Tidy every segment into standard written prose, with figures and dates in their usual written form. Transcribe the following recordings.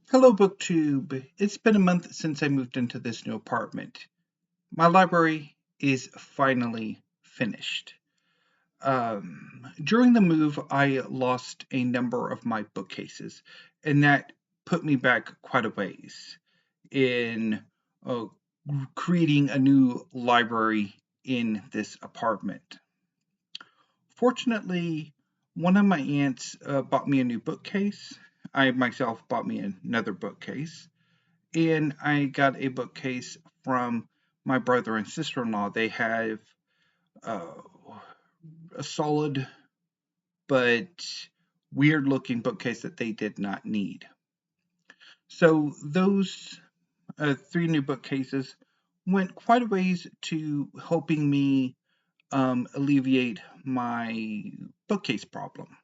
Hello, BookTube. It's been a month since I moved into this new apartment. My library is finally finished. During the move, I lost a number of my bookcases, and that put me back quite a ways in uh, creating a new library in this apartment. Fortunately, one of my aunts bought me a new bookcase. I myself bought me another bookcase and I got a bookcase from my brother and sister-in-law. They have uh, a solid but weird-looking bookcase that they did not need. So those three new bookcases went quite a ways to helping me alleviate my bookcase problem.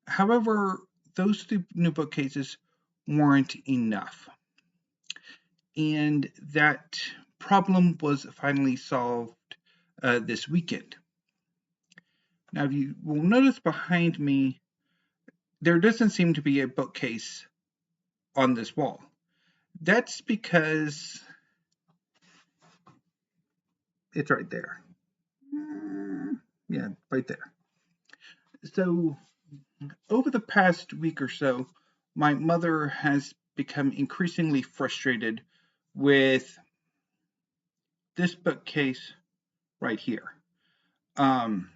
However, those two new bookcases weren't enough. And that problem was finally solved this weekend. Now, if you will notice behind me, there doesn't seem to be a bookcase on this wall. That's because it's right there. Yeah, right there. So, over the past week or so, my mother has become increasingly frustrated with this bookcase right here. Um,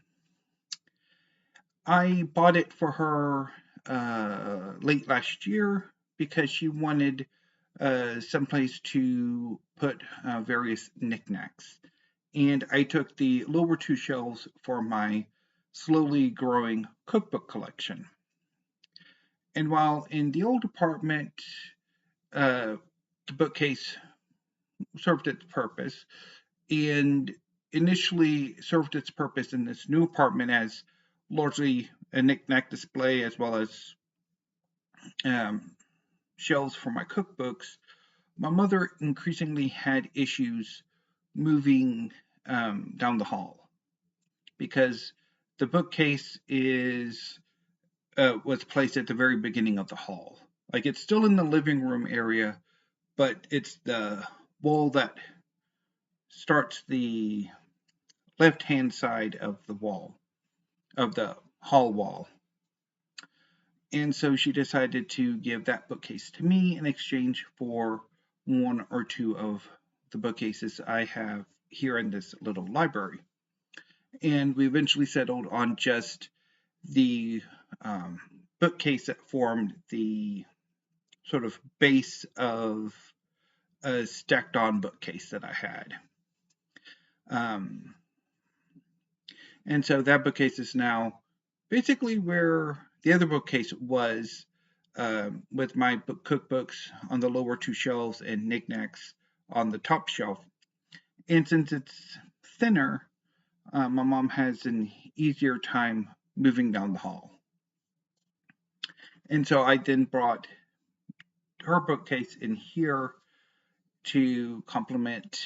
I bought it for her late last year because she wanted someplace to put various knickknacks. And I took the lower two shelves for my slowly growing cookbook collection. And while in the old apartment, uh, the bookcase served its purpose and initially served its purpose in this new apartment as largely a knickknack display as well as um, shelves for my cookbooks, my mother increasingly had issues moving down the hall because the bookcase is was placed at the very beginning of the hall. Like it's still in the living room area, but it's the wall that starts the left hand side of the wall of the hall wall. And so she decided to give that bookcase to me in exchange for one or two of the bookcases I have here in this little library. And we eventually settled on just the um, bookcase that formed the sort of base of a stacked on bookcase that I had. Um, and so that bookcase is now basically where the other bookcase was, with my cookbooks on the lower two shelves and knickknacks on the top shelf. And since it's thinner, my mom has an easier time moving down the hall. And so I then brought her bookcase in here to complement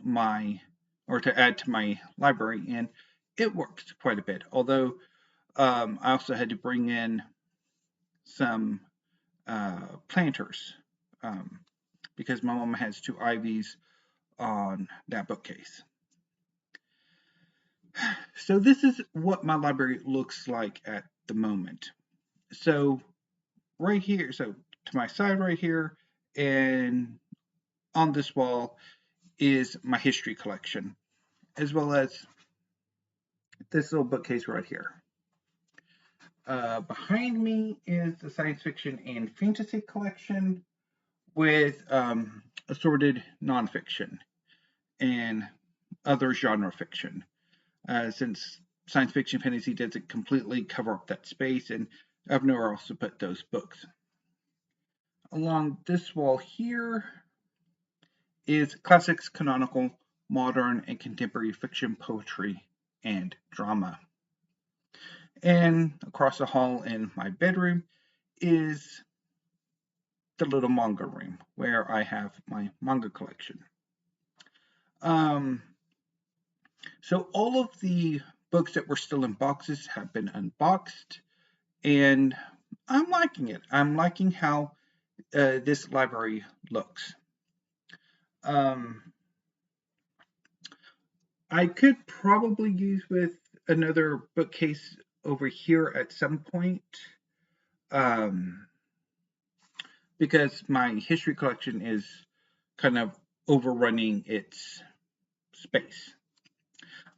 my, or to add to my library, and it works quite a bit. Although I also had to bring in some planters because my mom has two ivies on that bookcase. So this is what my library looks like at the moment. So right here, so to my side right here, and on this wall is my history collection, as well as this little bookcase right here. Behind me is the science fiction and fantasy collection with assorted nonfiction and other genre fiction. Since science fiction fantasy doesn't completely cover up that space, and I've nowhere else to put those books. Along this wall here is classics, canonical, modern, and contemporary fiction, poetry, and drama. And across the hall in my bedroom is the little manga room where I have my manga collection. Um, so all of the books that were still in boxes have been unboxed, and I'm liking it. I'm liking how this library looks. I could probably use with another bookcase over here at some point, um, because my history collection is kind of overrunning its space.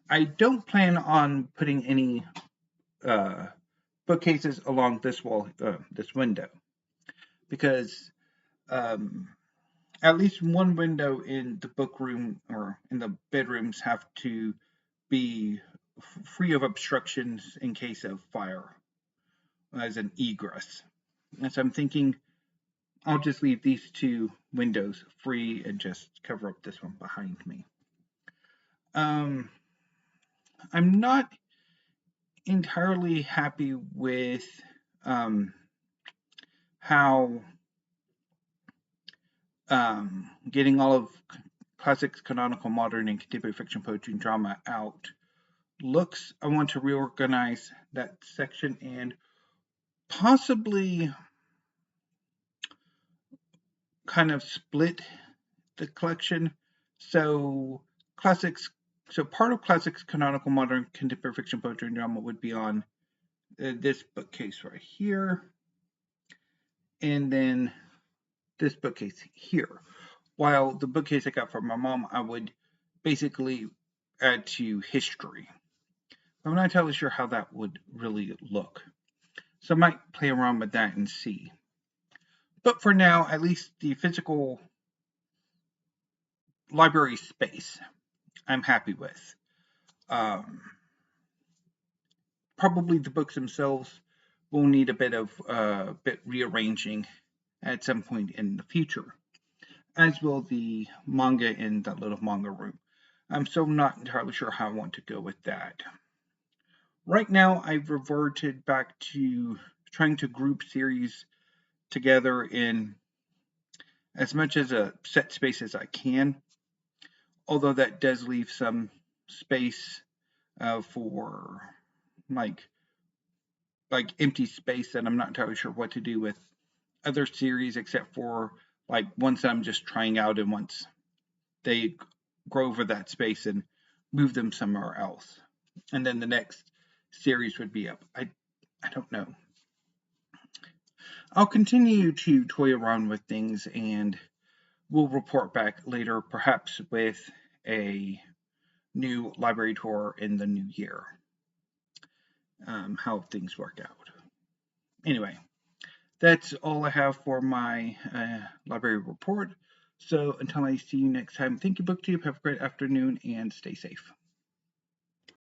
I don't plan on putting any bookcases along this wall, this window, because um, at least one window in the book room or in the bedrooms have to be free of obstructions in case of fire as an egress. And so I'm thinking I'll just leave these two windows free and just cover up this one behind me. I'm not entirely happy with how getting all of classics, canonical, modern, and contemporary fiction, poetry, and drama out looks. I want to reorganize that section and possibly kind of split the collection. So classics, so part of classics, canonical, modern, contemporary fiction, poetry, and drama would be on this bookcase right here, and then this bookcase here. While the bookcase I got from my mom, I would basically add to history. I'm not entirely sure how that would really look. So I might play around with that and see. But for now, at least the physical library space I'm happy with. Probably the books themselves will need a bit rearranging at some point in the future, as will the manga in that little manga room. I'm still not entirely sure how I want to go with that. Right now, I've reverted back to trying to group series together in as much as a set space as I can, although that does leave some space for like empty space that I'm not entirely sure what to do with other series except for like ones that I'm just trying out, and once they grow over that space and move them somewhere else. And then the next series would be up. I don't know. I'll continue to toy around with things and we'll report back later, perhaps with a new library tour in the new year, how things work out. Anyway, that's all I have for my library report. So until I see you next time, thank you, BookTube. Have a great afternoon and stay safe.